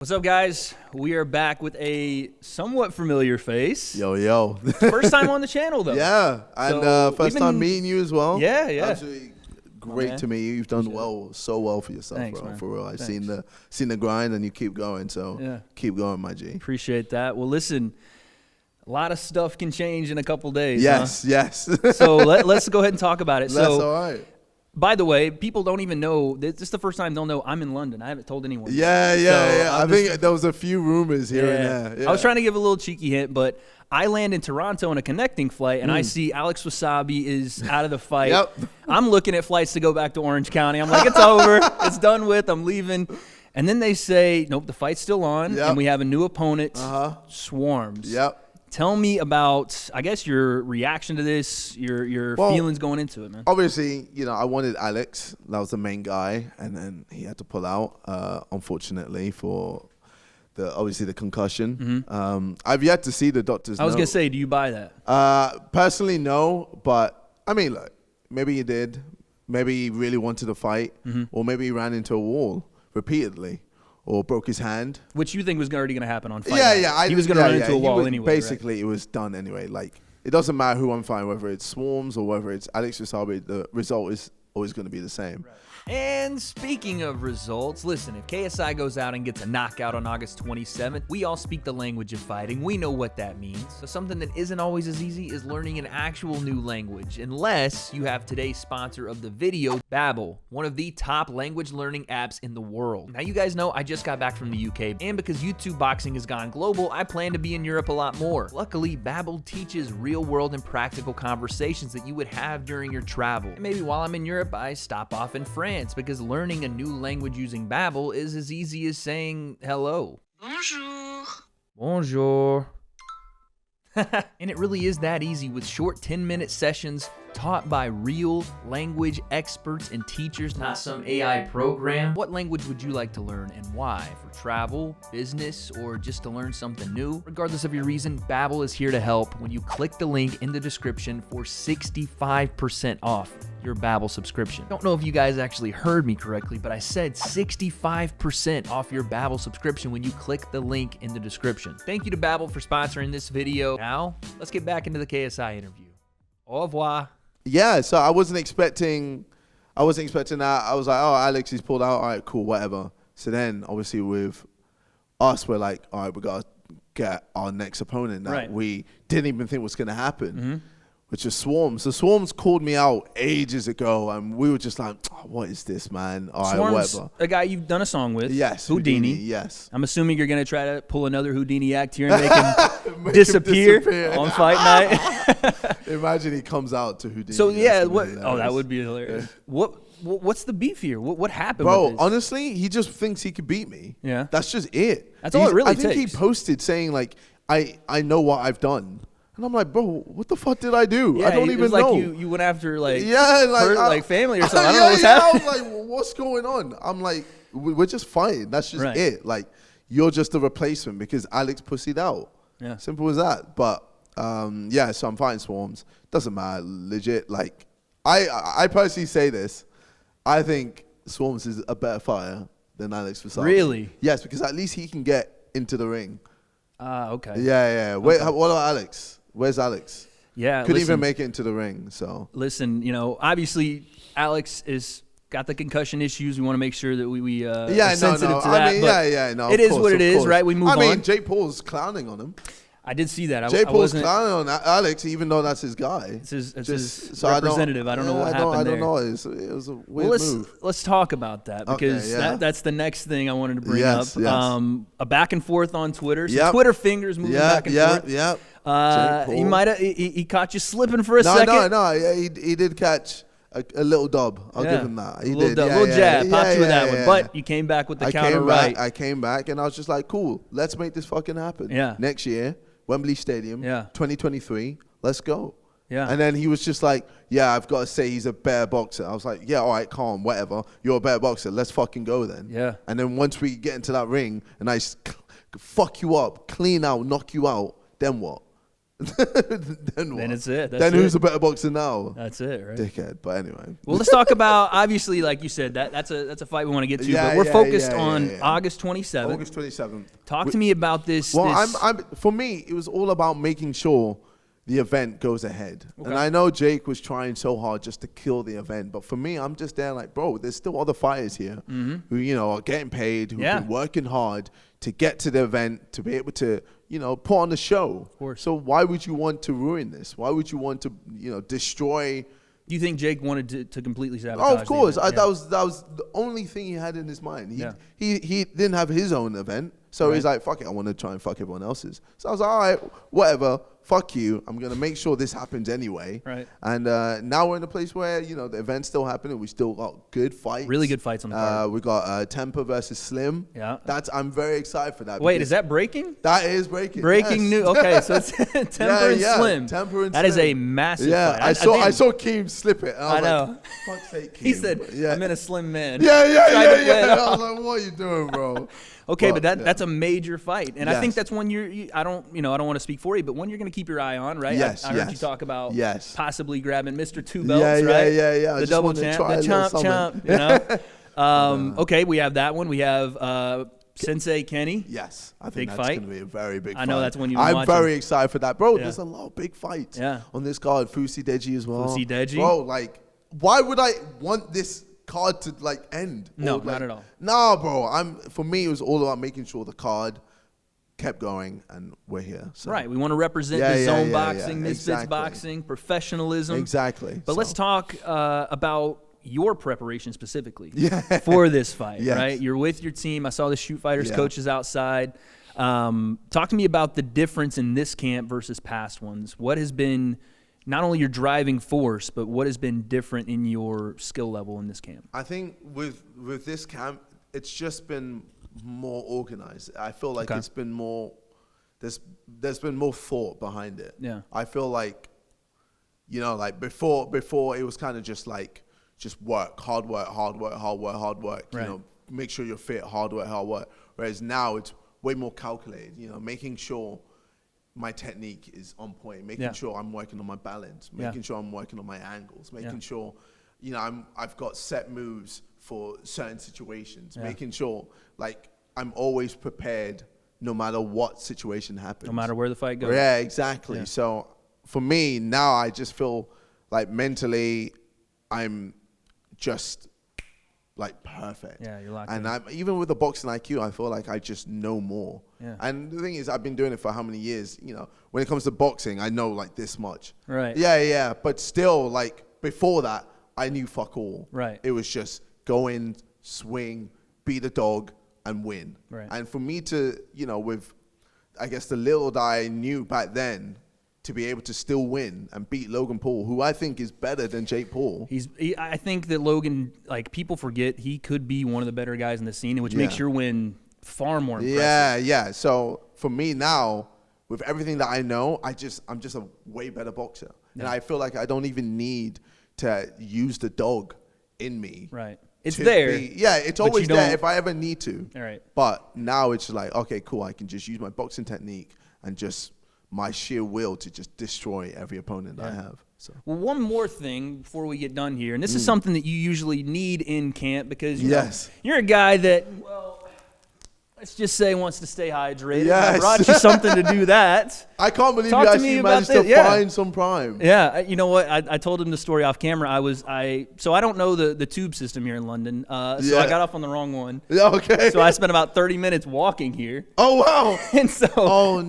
What's up, guys? We are back with a somewhat familiar face. Yo. First time on the channel, though. Yeah, and first time meeting you as well. Yeah. Absolutely great to meet you. You've done so well for yourself, Thanks, bro. man. For real, I've Thanks. seen the grind, and you keep going. So keep going, my G. Appreciate that. Well, listen, a lot of stuff can change in a couple days. Yes. So let's go ahead and talk about it. That's all right. By the way, people don't even know. This is the first time they'll know I'm in London. I haven't told anyone. Yeah. I think there was a few rumors here and there. Yeah. I was trying to give a little cheeky hint, but I land in Toronto on a connecting flight, and I see Alex Wasabi is out of the fight. Yep. I'm looking at flights to go back to Orange County. I'm like, it's over. It's done with. I'm leaving. And then they say, nope, the fight's still on, and we have a new opponent, Swarms. Yep. Tell me about, I guess, your reaction to this, your feelings going into it, man. Obviously, I wanted Alex. That was the main guy, and then he had to pull out, unfortunately, for the concussion. I've yet to see the doctor's note. I was going to say, do you buy that? Personally, no, but, I mean, look, maybe he did. Maybe he really wanted to fight, or maybe he ran into a wall repeatedly. Or broke his hand. Which you think was already going to happen on fight night. He was going to run into a wall anyway. Basically, right? It was done anyway. Like, it doesn't matter who I'm fighting, whether it's Swarms or whether it's Alex Wasabi, the result is always going to be the same. Right. And speaking of results, listen, if KSI goes out and gets a knockout on August 27th, we all speak the language of fighting. We know what that means. So something that isn't always as easy is learning an actual new language, unless you have today's sponsor of the video, W.A.D.E, one of the top language learning apps in the world. Now, you guys know I just got back from the UK, and because YouTube boxing has gone global, I plan to be in Europe a lot more. Luckily, W.A.D.E teaches real-world and practical conversations that you would have during your travel. And maybe while I'm in Europe, I stop off in France, because learning a new language using W.A.D.E is as easy as saying hello. Bonjour. And it really is that easy with short 10-minute sessions taught by real language experts and teachers, not some AI program. What language would you like to learn and why? For travel, business, or just to learn something new? Regardless of your reason, W.A.D.E is here to help when you click the link in the description for 65% off your W.A.D.E subscription. Don't know if you guys actually heard me correctly, but I said 65% off your W.A.D.E subscription when you click the link in the description. Thank you to W.A.D.E for sponsoring this video. Now, let's get back into the KSI interview. Au revoir. Yeah, so I wasn't expecting that. I was like, oh, Alex, he's pulled out. All right, cool, whatever. So then, obviously, with us, we're like, all right, we got to get our next opponent that we didn't even think was going to happen, which is Swarms. So Swarms called me out ages ago, and we were just like, oh, what is this, man? All right, Swarms, whatever. a guy you've done a song with. Yes, Houdini. Yes. I'm assuming you're going to try to pull another Houdini act here and make him disappear on fight night. Imagine he comes out to Houdini. So yeah, that would be hilarious. Yeah. What's the beef here? What happened? Bro, with this? Honestly, he just thinks he could beat me. Yeah, that's just it. That's all it really takes. I think he posted saying like, I know what I've done. And I'm like, bro, what the fuck did I do? Yeah, I don't even know. Like you went after like like family or something. I don't know what's happening. I was like, what's going on? I'm like, we're just fighting. That's just it. Like, you're just a replacement because Alex pussied out. Yeah, simple as that. But so I'm fighting Swarms. Doesn't matter. Legit. Like, I personally say this. I think Swarms is a better fighter than Alex Wasabi. Really? Yes, because at least he can get into the ring. Okay. Yeah. Wait, what about Alex? Where's Alex? Yeah, couldn't even make it into the ring. So listen, obviously Alex is got the concussion issues. We want to make sure that we are sensitive to that. I mean, it is what it is, right? We move on. I mean, Jake Paul's clowning on him. I did see that. Jake Paul's clowning on Alex, even though that's his guy. It's his representative. I don't know what happened there. I don't know. It was a weird move. Let's talk about that because that's the next thing I wanted to bring up. Yes. A back and forth on Twitter. So Twitter fingers moving back and forth. He caught you slipping for a second. No. Yeah, he did catch a little dub. I'll give him that. He did. A little jab. Popped you with that one. But you came back with the counter right. I came back and I was just like, cool, let's make this fucking happen. Yeah. Next year, Wembley Stadium, 2023, let's go. Yeah. And then he was just like, yeah, I've got to say he's a better boxer. I was like, yeah, all right, calm, whatever. You're a better boxer. Let's fucking go then. Yeah. And then once we get into that ring and I fuck you up, clean out, knock you out, then what? then what? Then it's it. Then who's a better boxer now? That's it, right? Dickhead. But anyway. Well, let's talk about, obviously, like you said, that's a fight we want to get to. But we're focused on August 27th. August 27th. Talk to me about this. Well, for me, it was all about making sure the event goes ahead. Okay. And I know Jake was trying so hard just to kill the event. But for me, I'm just there like, bro, there's still other fighters here who, you know, are getting paid, who've been working hard to get to the event, to be able to, you know, put on the show. Of course. So why would you want to ruin this? Why would you want to, you know, destroy? Do you think Jake wanted to completely sabotage? Oh, of course. That was the only thing he had in his mind. He didn't have his own event. So he's like, fuck it, I want to try and fuck everyone else's. So I was like, all right, whatever, fuck you. I'm going to make sure this happens anyway. Right. And now we're in a place where, you know, the event's still happening. We still got good fights. Really good fights on the card. We got Temper versus Slim. Yeah. I'm very excited for that. Wait, is that breaking? That is breaking. Breaking news. Okay, so it's Temper and Slim. Temper and That Slim. is a massive fight. I saw Keem slip it. I know. Like, fuck's sake, Keem. He said, I'm in a slim man. Yeah. I was like, what are you doing, bro? Okay, but that's a major fight, and I think that's one I don't want to speak for you, but one you're going to keep your eye on, right? Yes, I heard you talk about possibly grabbing Mr. Two Belts, right? Yeah. The double champ, the chomp, you know. Okay, we have that one. We have Sensei Kenny. Yes, I think that's going to be a very big fight. I know that's when I'm very excited for that, bro. There's a lot of big fights on this card. Fusi Deji as well. Fusi Deji, bro. Like, why would I want this card to like end? No, like, not at all. Nah, bro. For me, it was all about making sure the card kept going, and we're here. So. Right. We want to represent the zone boxing, misfits boxing, professionalism. Exactly. But let's talk about your preparation specifically for this fight, right? You're with your team. I saw the Shoot Fighters coaches outside. Talk to me about the difference in this camp versus past ones. What has been not only your driving force, but what has been different in your skill level in this camp? I think with this camp, it's just been more organized. I feel like it's been more, there's been more thought behind it. Yeah. I feel like, you know, like before it was kind of just like, just work, hard work. Right. You know, make sure you're fit, hard work. Whereas now it's way more calculated, you know, making sure my technique is on point, making sure I'm working on my balance, making sure I'm working on my angles, making sure, you know, I've got set moves for certain situations, making sure like I'm always prepared no matter what situation happens. No matter where the fight goes. Yeah, exactly. Yeah. So for me now, I just feel like mentally I'm just like perfect. Yeah, you're locked in. And even with the boxing IQ, I feel like I just know more. Yeah. And the thing is, I've been doing it for how many years? You know, when it comes to boxing, I know like this much. Right. Yeah. But still, like before that, I knew fuck all. Right. It was just go in, swing, beat a dog, and win. Right. And for me to, you know, with, I guess the little that I knew back then, to be able to still win and beat Logan Paul, who I think is better than Jake Paul. I think that Logan, like people forget, he could be one of the better guys in the scene, which makes your win far more impressive. Yeah. So for me now, with everything that I know, I'm just a way better boxer. Yeah. And I feel like I don't even need to use the dog in me. Right. It's there. It's always there if I ever need to. All right. But now it's like, okay, cool. I can just use my boxing technique and just my sheer will to just destroy every opponent I have. So. Well, one more thing before we get done here, and this is something that you usually need in camp because you know, you're a guy that, well, let's just say wants to stay hydrated. Yes. I brought you something to do that. I can't believe you actually managed to find some Prime. Yeah, you know what? I told him the story off camera. So I don't know the tube system here in London. So I got off on the wrong one. Okay. So I spent about 30 minutes walking here. Oh wow! And so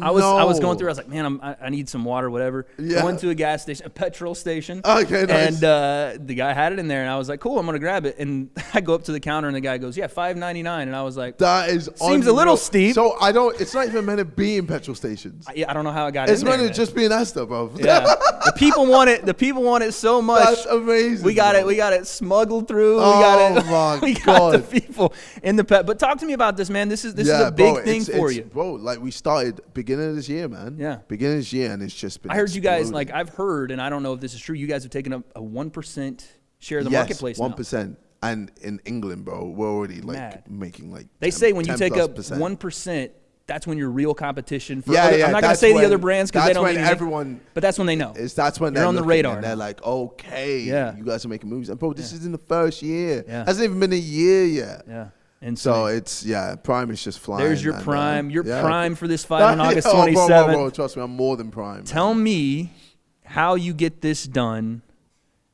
I was going through. I was like, man, I need some water, whatever. Yeah. Went to a gas station, a petrol station. Okay, nice. And the guy had it in there, and I was like, cool, I'm gonna grab it. And I go up to the counter, and the guy goes, yeah, $5.99. And I was like, that is seems a little steep. So it's not even meant to be in petrol stations. I don't know how it got it's in there. It's meant to just be an Astor, bro. Yeah. The people want it so much. That's amazing. We got it smuggled through. We got the people in the pet. But talk to me about this, man. This is a big thing for you. Bro, like we started beginning of this year, man. Yeah. Beginning of this year, and it's just been I heard you guys, like I've heard, and I don't know if this is true, you guys have taken a 1% share of the marketplace now. 1%. And in England, bro, we're already like making like they say when you take up 1%, that's when you're real competition. For Yeah, other, yeah. I'm not going to say the other brands because they don't when mean anything, everyone. but that's when they know. That's when you're they're on the looking radar. and they're like, okay, Yeah. you guys are making moves. And bro, this is in the first year. Yeah. Hasn't even been a year yet. Yeah. And So it's Prime is just flying. there's your and, prime. You're yeah. prime for this fight on August Oh, 27th. bro, trust me, I'm more than prime. Tell me how you get this done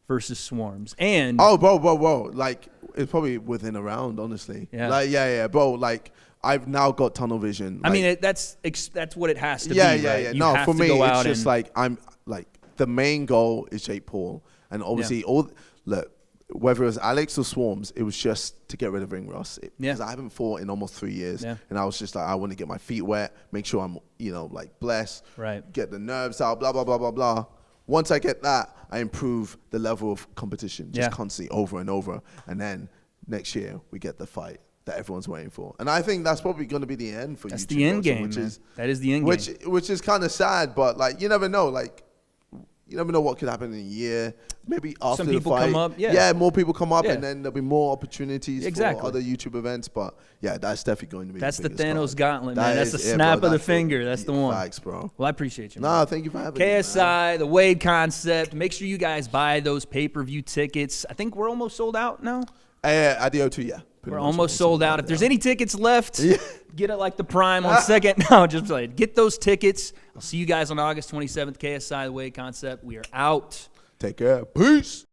versus Swarms. And bro. Like, it's probably within a round, honestly. Yeah. Like, bro. Like, I've now got tunnel vision. I Like, mean, that's what it has to be. yeah. Right? You No, have for to me, go it's out just and, like I'm like the main goal is Jake Paul, and obviously look. Whether it was Alex or Swarms, it was just to get rid of ring rust. Because I haven't fought in almost 3 years. Yeah. And I was just like, I want to get my feet wet, make sure I'm, like blessed, Right. get the nerves out, blah, blah, blah, blah, blah. Once I get that, I improve the level of competition just constantly over and over. And then next year, we get the fight that everyone's waiting for. And I think that's probably going to be the end for you. That's the end game, man. That is the end game. Which is kind of sad, but like, you never know. Like, you never know what could happen in a year. Maybe after Some people the fight, come up, yeah. more people come up, Yeah. and then there'll be more opportunities Exactly. for other YouTube events. But yeah, that's definitely going to be. That's the biggest Thanos card. gauntlet, man. That's the bro, snap of the that's finger. That's the one. Facts, bro. Well, I appreciate you, man. Nah, thank you for having me. man. KSI, the W.A.D.E concept. Make sure you guys buy those pay-per-view tickets. I think we're almost sold out now. At the O2, yeah. Pretty We're much almost sold out. If there's any tickets left, Yeah. get it like the Prime on second. No, just play it. Get those tickets. I'll see you guys on August 27th. KSI, the W.A.D.E concept. We are out. Take care. Peace.